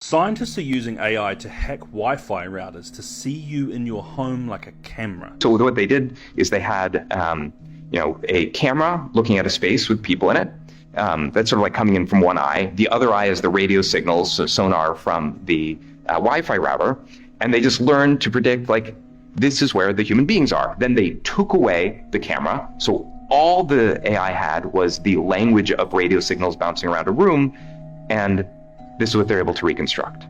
Scientists are using AI to hack Wi-Fi routers to see you in your home like a camera. So what they did is they had a camera looking at a space with people in it. That's sort of like coming in from one eye. The other eye is the radio signals, so sonar from the Wi-Fi router. And they just learned to predict, like, this is where the human beings are. Then they took away the camera. So all the AI had was the language of radio signals bouncing around a room. And this is what they're able to reconstruct.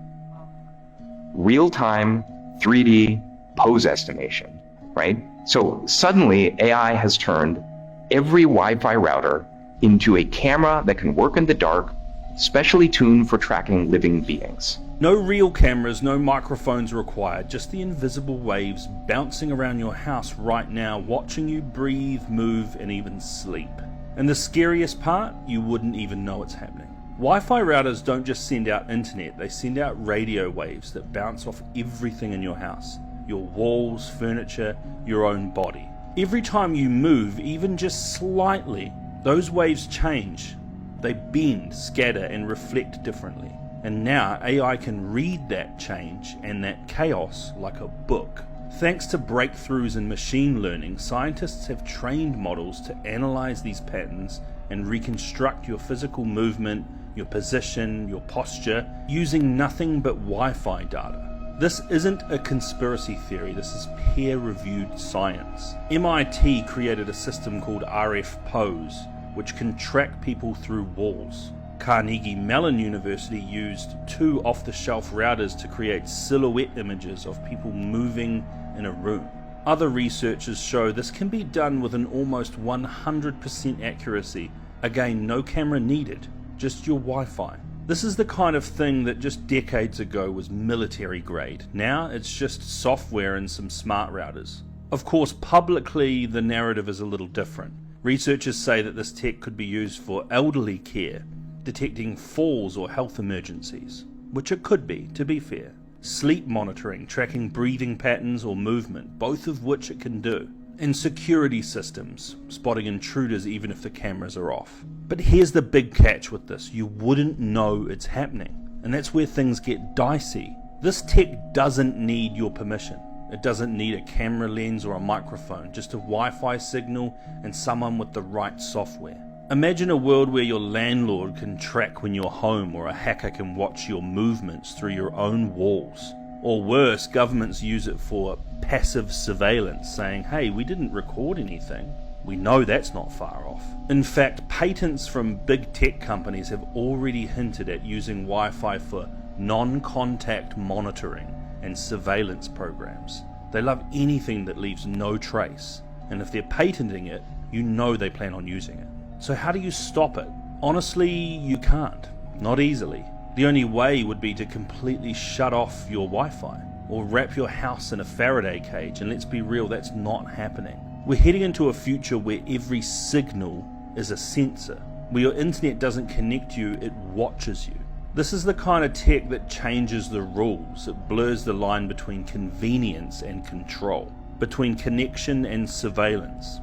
Real-time 3D pose estimation, right? So suddenly AI has turned every Wi-Fi router into a camera that can work in the dark, specially tuned for tracking living beings. No real cameras, no microphones required, just the invisible waves bouncing around your house right now, watching you breathe, move, and even sleep. And the scariest part, you wouldn't even know it's happening. Wi-Fi routers don't just send out internet, they send out radio waves that bounce off everything in your house. Your walls, furniture, your own body. Every time you move, even just slightly, those waves change. They bend, scatter, and reflect differently. And now AI can read that change and that chaos like a book. Thanks to breakthroughs in machine learning, scientists have trained models to analyze these patterns and reconstruct your physical movement, your position, your posture, using nothing but Wi-Fi data. This isn't a conspiracy theory, this is peer-reviewed science. MIT created a system called RF Pose, which can track people through walls. Carnegie Mellon University used 2 off-the-shelf routers to create silhouette images of people moving in a room. Other researchers show this can be done with an almost 100% accuracy. Again, no camera needed, just your Wi-Fi. This is the kind of thing that just decades ago was military grade. Now it's just software and some smart routers. Of course, publicly the narrative is a little different. Researchers say that this tech could be used for elderly care, detecting falls or health emergencies, which it could be, to be fair. Sleep monitoring, tracking breathing patterns or movement, both of which it can do. And security systems, spotting intruders even if the cameras are off. But here's the big catch with this, you wouldn't know it's happening. And that's where things get dicey. This tech doesn't need your permission. It doesn't need a camera lens or a microphone, just a Wi-Fi signal and someone with the right software. Imagine a world where your landlord can track when you're home, or a hacker can watch your movements through your own walls. Or worse, governments use it for passive surveillance, saying, hey, we didn't record anything. We know that's not far off. In fact, patents from big tech companies have already hinted at using Wi-Fi for non-contact monitoring and surveillance programs. They love anything that leaves no trace, and if they're patenting it, you know they plan on using it. So how do you stop it? Honestly, you can't. Not easily. The only way would be to completely shut off your Wi-Fi, or wrap your house in a Faraday cage, and let's be real, that's not happening. We're heading into a future where every signal is a sensor. Where your internet doesn't connect you, it watches you. This is the kind of tech that changes the rules. It blurs the line between convenience and control, between connection and surveillance.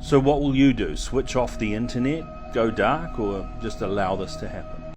So what will you do? Switch off the internet, go dark, or just allow this to happen?